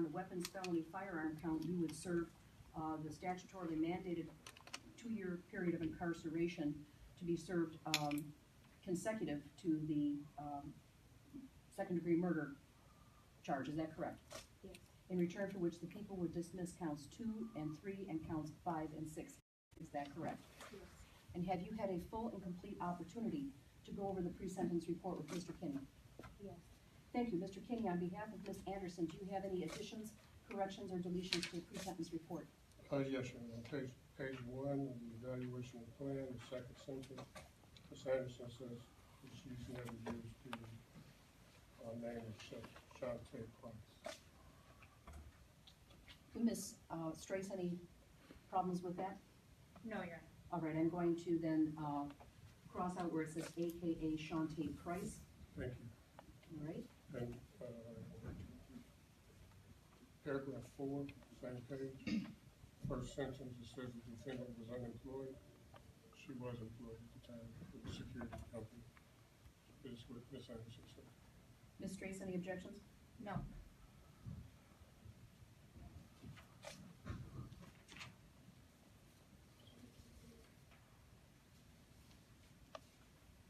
on the weapons felony firearm count, you would serve the statutorily mandated 2-year period of incarceration to be served consecutive to the second-degree murder charge. Is that correct? Yes. In return for which the people would dismiss counts 2 and 3 and counts 5 and 6. Is that correct? Yes. And have you had a full and complete opportunity to go over the pre-sentence report with Mr. Kinney? Yes. Thank you. Mr. Kinney, on behalf of Ms. Anderson, do you have any additions, corrections, or deletions to the pre-sentence report? Yes, Your Honor. Page 1 of the evaluation of the plan, the second sentence, Ms. Anderson says that she's never used the name of Shanta Price. Ms. Strace, any problems with that? No, Your Honor. All right, I'm going to then cross out where it says AKA Shanta Price. Thank you. All right. And paragraph 4, same page, first sentence, it says the defendant was unemployed. She was employed at the time with the security company. Is what Ms. Anderson said. Ms. Strace, any objections? No.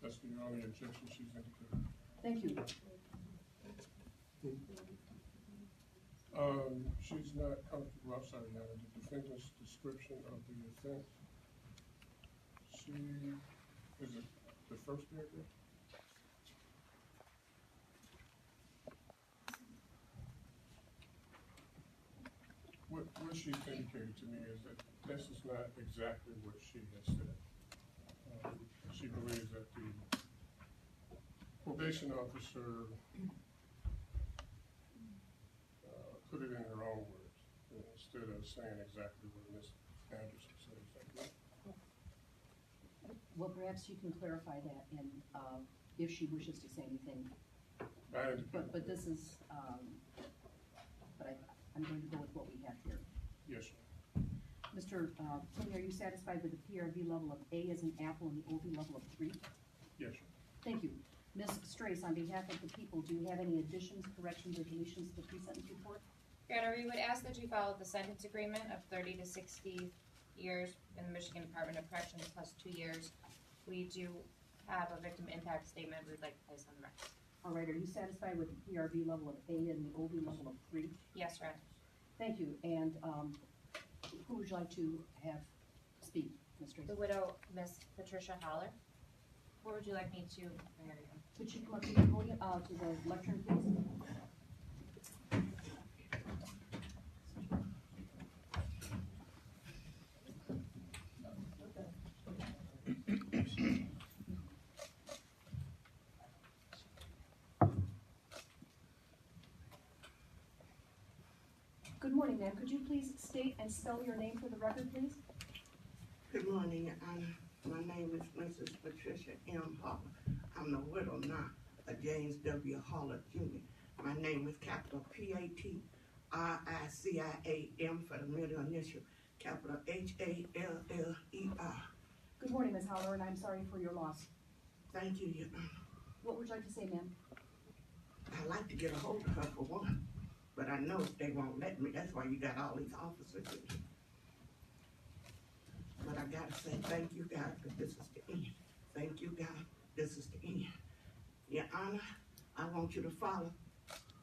That's the only objection she's indicated. Thank you. She's not comfortable, I'm sorry, Your Honor, the defendant's description of the offense. Is it the first paragraph? What she's indicated to me is that this is not exactly what she has said. She believes that the probation officer put it in her own words instead of saying exactly what Ms. Anderson said. Well, perhaps you can clarify that, and if she wishes to say anything. But this is, I'm going to go with what we have here. Yes, sir. Mr. Kinney, are you satisfied with the PRV level of A as in apple and the OV level of 3? Yes, sir. Thank you. Ms. Strace, on behalf of the people, do you have any additions, corrections, or deletions to the pre-sentence report? Your Honor, we would ask that you follow the sentence agreement of 30 to 60 years in the Michigan Department of Corrections plus 2 years. We do have a victim impact statement we would like to place on the record. All right, are you satisfied with the PRV level of A and the OV level of 3? Yes, Your Honor. Thank you. And who would you like to have speak, Ms. Strace? The widow, Miss Patricia Holler. What would you like me to? There you go. Could you come up to the podium, to the lectern, please? Good morning, ma'am. Could you please state and spell your name for the record, please? Good morning. My name is Mrs. Patricia M. Holler. I'm the widow now of James W. Holler, Jr. My name is capital P-A-T-R-I-C-I-A-M for the middle initial, capital H-A-L-L-E-R. Good morning, Ms. Holler, and I'm sorry for your loss. Thank you, Your Honor. What would you like to say, ma'am? I'd like to get a hold of her for one, but I know they won't let me. That's why you got all these officers in here. But I gotta say thank you, God, because this is the end. Thank you, God, this is the end. Your Honor, I want you to follow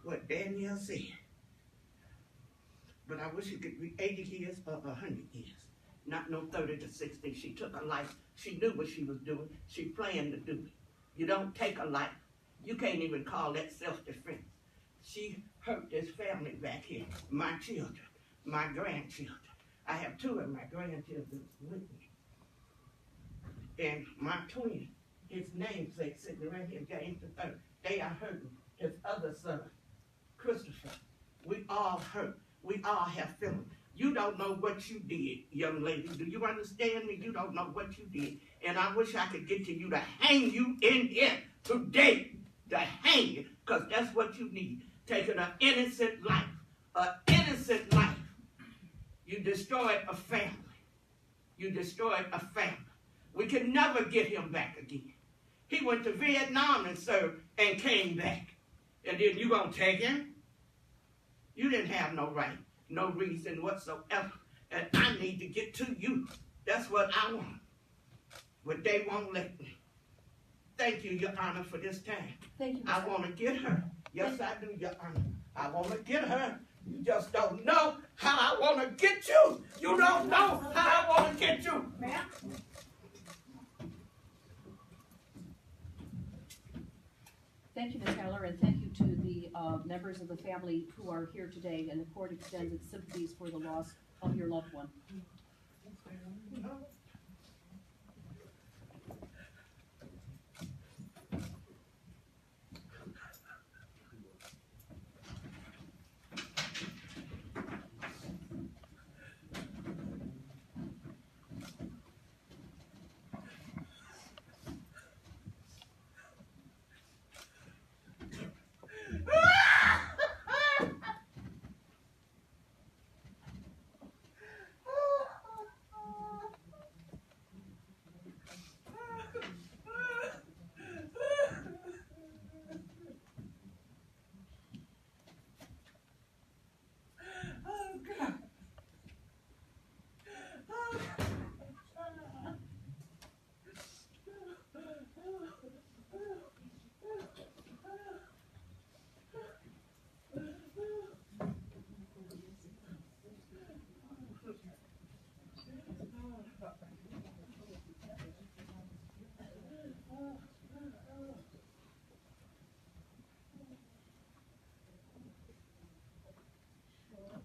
what Danielle said. But I wish it could be 80 years or 100 years, not no 30 to 60. She took a life. She knew what she was doing. She planned to do it. You don't take a life. You can't even call that self-defense. She hurt this family back here, my children, my grandchildren. I have 2 of my grandchildren with me. And my twin, his namesake sitting right here, James III, they are hurting. His other son, Christopher. We all hurt. We all have feelings. You don't know what you did, young lady. Do you understand me? You don't know what you did. And I wish I could get to you to hang you in here today. To hang you, because that's what you need. Taking an innocent life. An innocent life. You destroyed a family. You destroyed a family. We can never get him back again. He went to Vietnam and served and came back. And then you gonna take him? You didn't have no right, no reason whatsoever. And I need to get to you. That's what I want. But they won't let me. Thank you, Your Honor, for this time. Thank you, I Ms. want to get her. Yes, I do, Your Honor. I want to get her. You just don't know how I want to get you. You don't know how I want to get you. Ma'am? Thank you, Ms. Heller, and thank you to the members of the family who are here today, and the court extends its sympathies for the loss of your loved one.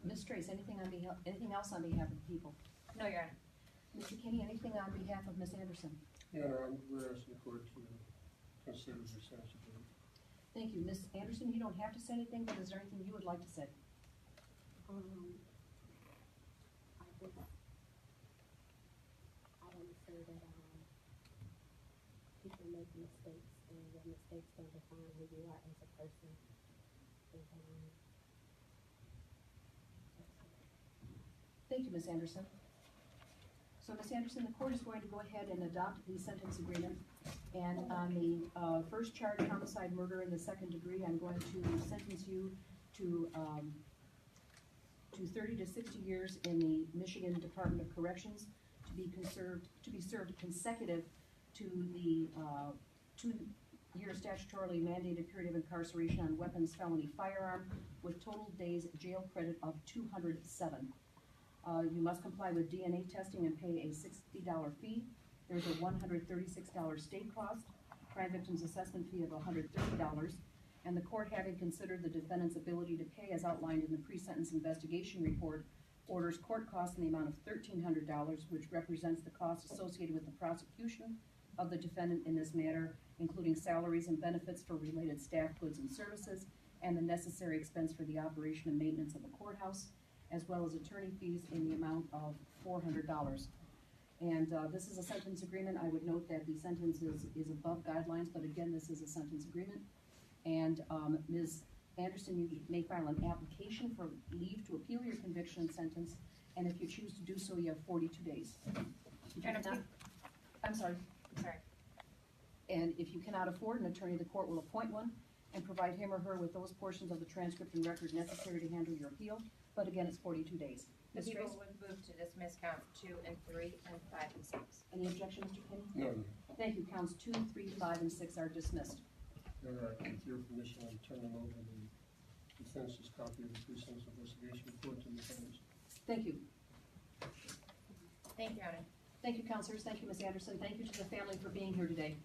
Ms. Trace, anything else on behalf of the people? No, Your Honor. Mr. Kinney, anything on behalf of Ms. Anderson? Your Honor, we're asking the court to consider the sensitive. Thank you. Ms. Anderson, you don't have to say anything, but is there anything you would like to say? I want to say that people make mistakes, and your mistakes don't define who you are as a person. Thank you, Ms. Anderson. So, Ms. Anderson, the court is going to go ahead and adopt the sentence agreement. And on the first charge, homicide, murder in the second degree, I'm going to sentence you to 30 to 60 years in the Michigan Department of Corrections to be served consecutive to the 2-year statutorily mandated period of incarceration on weapons felony firearm with total days jail credit of 207. You must comply with DNA testing and pay a $60 fee. There's a $136 state cost, crime victims assessment fee of $130, and the court, having considered the defendant's ability to pay as outlined in the pre-sentence investigation report, orders court costs in the amount of $1,300, which represents the cost associated with the prosecution of the defendant in this matter, including salaries and benefits for related staff, goods, and services, and the necessary expense for the operation and maintenance of the courthouse, as well as attorney fees in the amount of $400. And this is a sentence agreement. I would note that the sentence is above guidelines, but again, this is a sentence agreement. And Ms. Anderson, you may file an application for leave to appeal your conviction and sentence, and if you choose to do so, you have 42 days. I'm sorry. Sorry. And if you cannot afford an attorney, the court will appoint one and provide him or her with those portions of the transcript and record necessary to handle your appeal. But again, it's 42 days. The Ms. people Trace? would move to dismiss counts 2 and 3 and 5 and 6. Any objection, Mr. Kinney? No, Thank you. Counts 2, 3, 5, and 6 are dismissed. Your Honor, with your permission, I'm turning over the defense's copy of the pre-sentence investigation report to Ms. Anderson. Thank you. Thank you, Your Honor. Thank you, counselors. Thank you, Ms. Anderson. Thank you to the family for being here today.